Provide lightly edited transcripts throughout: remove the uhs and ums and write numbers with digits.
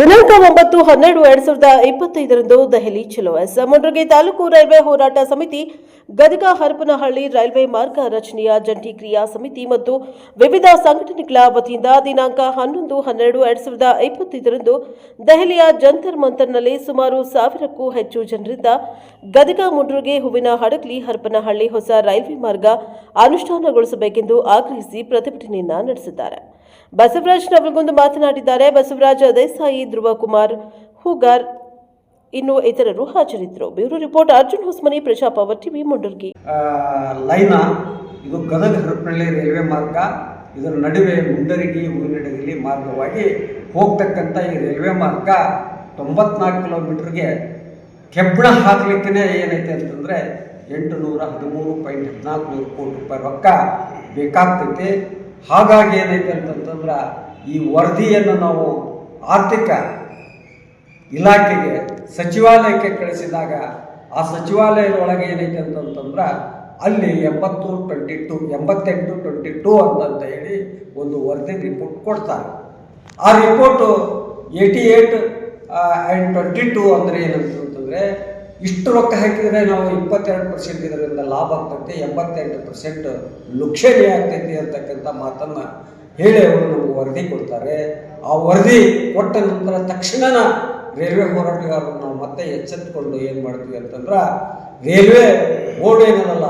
ದಿನಾಂಕ 9/12/2025 ದೆಹಲಿ ಚಲೋ ಮುಂಡ್ರಗಿ ತಾಲೂಕು ರೈಲ್ವೆ ಹೋರಾಟ ಸಮಿತಿ ಗದಗ ಹರಪನಹಳ್ಳಿ ರೈಲ್ವೆ ಮಾರ್ಗ ರಚನೆಯ ಜಂಟಿ ಕ್ರಿಯಾ ಸಮಿತಿ ಮತ್ತು ವಿವಿಧ ಸಂಘಟನೆಗಳ ವತಿಯಿಂದ ದಿನಾಂಕ 11/12/2025 ದೆಹಲಿಯ ಜಂತರ್ ಮಂತರ್ನಲ್ಲಿ ಸುಮಾರು 1000ಕ್ಕೂ ಹೆಚ್ಚು ಜನರಿಂದ ಗದಗ ಮುಂಡ್ರಗಿ ಹೂವಿನ ಹಡಗಲಿ ಹರಪನಹಳ್ಳಿ ಹೊಸ ರೈಲ್ವೆ ಮಾರ್ಗ ಅನುಷ್ಠಾನಗೊಳಿಸಬೇಕೆಂದು ಆಗ್ರಹಿಸಿ ಪ್ರತಿಭಟನೆಯನ್ನ ನಡೆಸಿದ್ದಾರೆ. ಬಸವರಾಜ್ ನವಲಗುಂದ ಮಾತನಾಡಿದ್ದಾರೆ. ಬಸವರಾಜ ದೇಸಾಯಿ, ಧ್ರುವ ಕುಮಾರ್ ಹೂಗಾರ್ ಇನ್ನು ಇತರರು ಹಾಜರಿದ್ದರು. ಬ್ಯೂರೋ ರಿಪೋರ್ಟ್ ಅರ್ಜುನ್ ಹೊಸ್ಮನಿ, ಪ್ರಜಾ ಪವರ್ ಟಿವಿ, ಮುಂಡರ್ಗಿ. ಲೈನ ಇದು ಗದಗ ಹರಪನಹಳ್ಳಿ ರೈಲ್ವೆ ಮಾರ್ಗ. ಇದರ ನಡುವೆ ಮುಂಡರಗಿ ಹೂವಿನಡಗಲಿ ಮಾರ್ಗವಾಗಿ ಹೋಗ್ತಕ್ಕಂಥ ಈ ರೈಲ್ವೆ ಮಾರ್ಗ 94 ಕಿಲೋಮೀಟರ್ಗೆ ಕೆಬ್ಬಣ ಹಾಕಲಿಕ್ಕೆ ಏನೈತೆ ಅಂತಂದರೆ 813.14 ಕೋಟಿ ರೂಪಾಯಿ ರೊಕ್ಕ ಬೇಕಾಗ್ತೈತೆ. ಹಾಗಾಗಿ ಏನೈತೆ ಅಂತಂತಂದ್ರೆ ಈ ವರದಿಯನ್ನು ನಾವು ಆರ್ಥಿಕ ಇಲಾಖೆಗೆ ಸಚಿವಾಲಯಕ್ಕೆ ಕಳಿಸಿದಾಗ ಆ ಸಚಿವಾಲಯದೊಳಗೆ ಏನೈತೆ ಅಂತಂತಂದ್ರೆ ಅಲ್ಲಿ 88/22 ಅಂತ ಹೇಳಿ ಒಂದು ವರದಿ ರಿಪೋರ್ಟ್ ಕೊಡ್ತಾರೆ. ಆ ರಿಪೋರ್ಟು 88/22 ಅಂದರೆ ಏನಂತಂತಂದರೆ ಇಷ್ಟು ರೊಕ್ಕ ಹಾಕಿದರೆ ನಾವು 22% ಇದರಿಂದ ಲಾಭ ಆಗ್ತೈತೆ, 88% ಲುಕ್ಷಣೆ ಆಗ್ತೈತಿ ಅಂತಕ್ಕಂಥ ಮಾತನ್ನು ಹೇಳಿ ಅವರು ನಮಗೆ ವರದಿ ಕೊಡ್ತಾರೆ. ಆ ವರದಿ ಕೊಟ್ಟ ನಂತರ ತಕ್ಷಣ ರೈಲ್ವೆ ಹೋರಾಟಗಾರರು ನಾವು ಮತ್ತೆ ಎಚ್ಚೆತ್ತುಕೊಂಡು ಏನು ಮಾಡ್ತೀವಿ ಅಂತಂದ್ರೆ ರೈಲ್ವೆ ಬೋರ್ಡ್ ಏನದಲ್ಲ,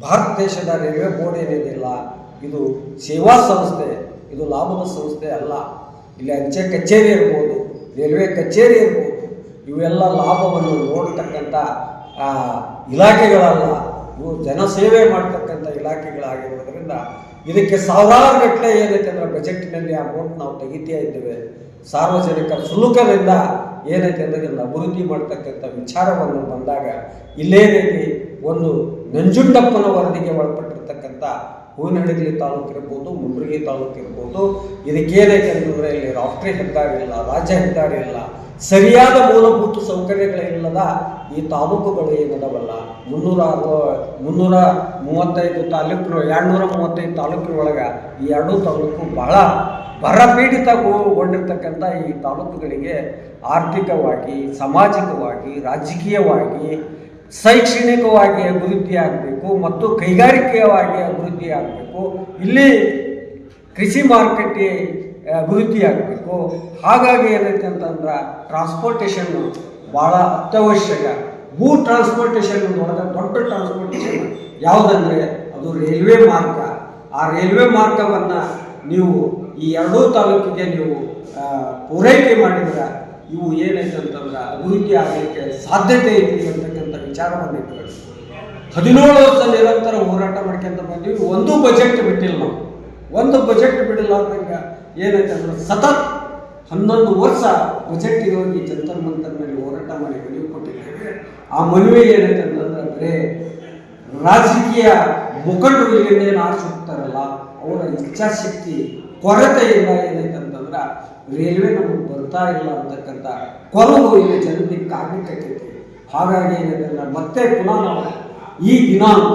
ಭಾರತ ದೇಶದ ರೈಲ್ವೆ ಬೋರ್ಡ್ ಏನಿದೆಯಲ್ಲ, ಇದು ಸೇವಾ ಸಂಸ್ಥೆ, ಇದು ಲಾಭದ ಸಂಸ್ಥೆ ಅಲ್ಲ. ಇಲ್ಲಿ ಅಂಚೆ ಕಚೇರಿ ಇರ್ಬೋದು, ರೈಲ್ವೆ ಕಚೇರಿ ಇರ್ಬೋದು, ಇವೆಲ್ಲ ಲಾಭವನ್ನು ನೋಡ್ತಕ್ಕಂಥ ಇಲಾಖೆಗಳಲ್ಲ. ಇವು ಜನಸೇವೆ ಮಾಡ್ತಕ್ಕಂಥ ಇಲಾಖೆಗಳಾಗಿರೋದ್ರಿಂದ ಇದಕ್ಕೆ ಸಾವಿರಾರು ಗಟ್ಟಲೆ ಏನೈತೆ ಅಂದರೆ ಬಜೆಟ್ನಲ್ಲಿ ಅಮೌಂಟ್ ನಾವು ತೆಗಿತಾ ಇದ್ದೇವೆ. ಸಾರ್ವಜನಿಕರ ಸುಲುಕದಿಂದ ಏನೈತೆ ಅಂದರೆ ಇದನ್ನು ಅಭಿವೃದ್ಧಿ ಮಾಡ್ತಕ್ಕಂಥ ವಿಚಾರವನ್ನು ಬಂದಾಗ ಇಲ್ಲೇನೈತಿ, ಒಂದು ನಂಜುಂಡಪ್ಪನ ವರದಿಗೆ ಒಳಪಟ್ಟಿರ್ತಕ್ಕಂಥ ಹೂವಿನಹಡಗಲಿ ತಾಲೂಕು ಇರ್ಬೋದು, ಮುಂಡ್ರಗಿ ತಾಲೂಕು ಇರ್ಬೋದು, ಇದಕ್ಕೇನೈತೆ ಅಂತಂದರೆ ಇಲ್ಲಿ ರಾಷ್ಟ್ರೀಯ ಹೆದ್ದಾರಿ ಇಲ್ಲ, ರಾಜ್ಯ ಹೆದ್ದಾರಿ ಇಲ್ಲ, ಸರಿಯಾದ ಮೂಲಭೂತ ಸೌಕರ್ಯಗಳಿಲ್ಲದ ಈ ತಾಲೂಕುಗಳು ಏನದವಲ್ಲ, 335 ತಾಲೂಕು, 235 ತಾಲೂಕಿನೊಳಗೆ ಈ 2 ತಾಲೂಕು ಬಹಳ ಬರಪೀಡಿತಗೊಂಡಿರ್ತಕ್ಕಂಥ ಈ ತಾಲೂಕುಗಳಿಗೆ ಆರ್ಥಿಕವಾಗಿ, ಸಾಮಾಜಿಕವಾಗಿ, ರಾಜಕೀಯವಾಗಿ, ಶೈಕ್ಷಣಿಕವಾಗಿ ಅಭಿವೃದ್ಧಿ ಆಗಬೇಕು ಮತ್ತು ಕೈಗಾರಿಕೆಯಾಗಿ ಅಭಿವೃದ್ಧಿ ಆಗಬೇಕು. ಇಲ್ಲಿ ಕೃಷಿ ಮಾರುಕಟ್ಟೆ ಅಭಿವೃದ್ಧಿ ಆಗಬೇಕು. ಹಾಗಾಗಿ ಏನೈತೆ ಅಂತಂದ್ರೆ ಟ್ರಾನ್ಸ್ಪೋರ್ಟೇಷನ್ ಭಾಳ ಅತ್ಯವಶ್ಯಕ. ಭೂ ಟ್ರಾನ್ಸ್ಪೋರ್ಟೇಷನ್ ಒಳಗೆ ದೊಡ್ಡ ಟ್ರಾನ್ಸ್ಪೋರ್ಟೇಷನ್ ಯಾವುದಂದರೆ ಅದು ರೈಲ್ವೆ ಮಾರ್ಗ. ಆ ರೈಲ್ವೆ ಮಾರ್ಗವನ್ನು ನೀವು ಈ 2 ತಾಲೂಕಿಗೆ ನೀವು ಪೂರೈಕೆ ಮಾಡಿದ್ರೆ ಇವು ಏನೈತೆ ಅಂತಂದ್ರೆ ಅಭಿವೃದ್ಧಿ ಆಗಲಿಕ್ಕೆ ಸಾಧ್ಯತೆ ಐತಿ ಅಂತಕ್ಕಂಥ ವಿಚಾರವನ್ನು ಇಟ್ಕೊಂಡು 17 ವರ್ಷ ನಿರಂತರ ಹೋರಾಟ ಮಾಡ್ಕೊಂತ ಬಂದೀವಿ. ಒಂದು ಬಜೆಟ್ ಬಿಟ್ಟಿಲ್ಲ ನಾವು, ಒಂದು ಬಜೆಟ್ ಬಿಡಿಲ್ಲ ಅಂದಂಗೆ ಏನೈತೆ ಅಂದ್ರೆ ಸತತ್ 11 ವರ್ಷ ಬಜೆಟ್ಗೆ ಹೋಗಿ ಜಂತರ್ ಮಂತರ್ನಲ್ಲಿ ಹೋರಾಟ ಮಾಡಿ ಮನವಿ ಕೊಟ್ಟಿದ್ದೇವೆ. ಆ ಮನವಿ ಏನೈತೆ ಅಂತಂದ್ರೆ ಬರೇ ರಾಜಕೀಯ ಮುಖಂಡರು ಇಲ್ಲಿಂದ ಏನು ಆರಿಸಿ ಹೋಗ್ತಾರಲ್ಲ, ಅವರ ಇಚ್ಛಾಶಕ್ತಿ ಕೊರತೆಯಿಂದ ಏನೈತೆ ಅಂತಂದ್ರೆ ರೈಲ್ವೆ ನಮಗೆ ಬರ್ತಾ ಇಲ್ಲ ಅಂತಕ್ಕಂಥ ಕೊರಗು ಇಲ್ಲಿ ಜನತೆ ಕಾರಣಕ್ಕೈತಿ. ಹಾಗಾಗಿ ಏನೈತೆ ಅಂದ್ರೆ ಮತ್ತೆ ಪುನಃ ನಾವು ಈ ದಿನಾಂಕ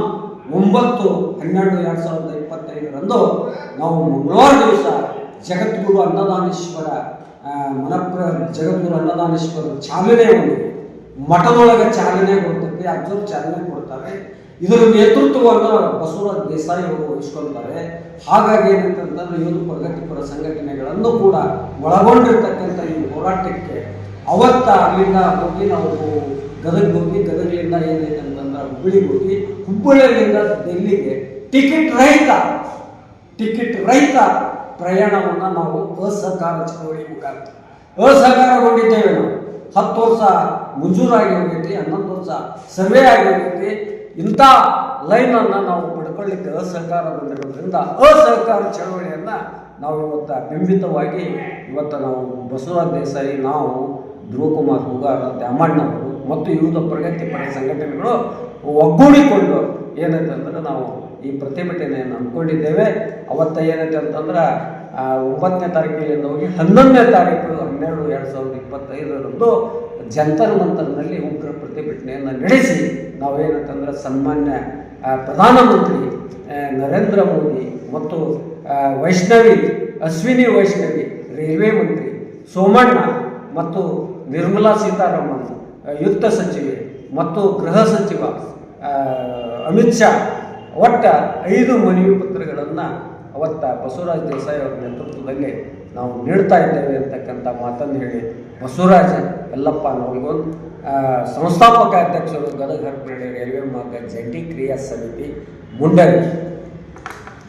9/12/2025 ನಾವು ಮಂಗಳವಾರ ದಿವಸ ಜಗದ್ಗುರು ಅನ್ನದಾನೇಶ್ವರ ಜಗದ್ಗುರು ಅನ್ನದಾನೇಶ್ವರ ಚಾಲನೆ ಮಠದೊಳಗೆ ಚಾಲನೆ ಕೊಡ್ತೈತಿ, ಅಜ್ಜರು ಚಾಲನೆ ಕೊಡ್ತಾರೆ. ಇದರ ನೇತೃತ್ವವನ್ನು ಬಸವರಾಜ ದೇಸಾಯಿ ಅವರು ವಹಿಸ್ಕೊಳ್ತಾರೆ. ಹಾಗಾಗಿ ಏನಂತಂದ್ರೆ ಯೋಧ ಪ್ರಗತಿಪರ ಸಂಘಟನೆಗಳನ್ನು ಕೂಡ ಒಳಗೊಂಡಿರ್ತಕ್ಕಂಥ ಈ ಹೋರಾಟಕ್ಕೆ ಅವತ್ತ ಅಲ್ಲಿಂದ ಹೋಗಿ ನಾವು ಗದಗ ಹೋಗಿ, ಗದಗಲಿಂದ ಏನೈತೆ ಅಂತಂದ್ರೆ ಹುಬ್ಬಳ್ಳಿಗೆ ಹೋಗಿ, ಹುಬ್ಬಳ್ಳಿಯಿಂದ ಡೆಲ್ಲಿಗೆ ಟಿಕೆಟ್ ರಹಿತ ಪ್ರಯಾಣವನ್ನು ನಾವು ಅಸಹಕಾರ ಚಳವಳಿ ಮುಖಾಂತರ ಅಸಹಕಾರಗೊಂಡಿದ್ದೇವೆ. ನಾವು 10 ವರ್ಷ ಮಂಜೂರಾಗಿ ಹೋಗೈತಿ, 11 ವರ್ಷ ಸರ್ವೆ ಆಗಿ ಹೋಗೈತಿ. ಇಂಥ ಲೈನನ್ನು ನಾವು ಪಡ್ಕೊಳ್ಳಿಕ್ಕೆ ಅಸಹಕಾರ ಬಂದಿರೋದ್ರಿಂದ ಅಸಹಕಾರ ಚಳವಳಿಯನ್ನು ನಾವು ಇವತ್ತು ಬಿಂಬಿತವಾಗಿ ನಾವು ಬಸವರಾಜ ದೇಸಾಯಿ, ನಾವು ಧ್ರುವ ಕುಮಾರ್ ಹೂಗಾರ್, ದ್ಯಾಮಣ್ಣವರು ಮತ್ತು ಯುವತ ಪ್ರಗತಿಪರ ಸಂಘಟನೆಗಳು ಒಗ್ಗೂಡಿಕೊಂಡು ಏನೈತೆ ಅಂದ್ರೆ ನಾವು ಈ ಪ್ರತಿಭಟನೆಯನ್ನು ಅಂದ್ಕೊಂಡಿದ್ದೇವೆ. ಅವತ್ತ ಏನೈತೆ ಅಂತಂದ್ರೆ 9ನೇ ತಾರೀಕಿನಿಂದ ಹೋಗಿ 11ನೇ ತಾರೀಕು 12/2025 ಜಂತರ್ ಮಂತರ್ನಲ್ಲಿ ಉಗ್ರ ಪ್ರತಿಭಟನೆಯನ್ನು ನಡೆಸಿ ನಾವೇನಂತಂದ್ರೆ ಸನ್ಮಾನ್ಯ ಪ್ರಧಾನಮಂತ್ರಿ ನರೇಂದ್ರ ಮೋದಿ ಮತ್ತು ಅಶ್ವಿನಿ ವೈಷ್ಣವಿ ರೈಲ್ವೆ ಮಂತ್ರಿ ಸೋಮಣ್ಣ ಮತ್ತು ನಿರ್ಮಲಾ ಸೀತಾರಾಮನ್ ವಿತ್ತ ಸಚಿವೆ ಮತ್ತು ಗೃಹ ಸಚಿವ ಅಮಿತ್ ಶಾ ಒಟ್ಟ 5 ಮನವಿ ಪತ್ರಗಳನ್ನು ಅವತ್ತ ಬಸವರಾಜ ದೇಸಾಯಿ ಅವರ ನೇತೃತ್ವದಲ್ಲಿ ನಾವು ನೀಡ್ತಾ ಇದ್ದೇವೆ ಅಂತಕ್ಕಂಥ ಮಾತನ್ನು ಹೇಳಿ ಬಸವರಾಜ ಯಲ್ಲಪ್ಪ ನವಲಗುಂದ ಸಂಸ್ಥಾಪಕ ಅಧ್ಯಕ್ಷರು ಗದಗ ಹರಪನಹಳ್ಳಿ ರೈಲ್ವೆ ಮಾರ್ಗ ಜಂಟಿ ಕ್ರಿಯಾ ಸಮಿತಿ ಮುಂಡರಿ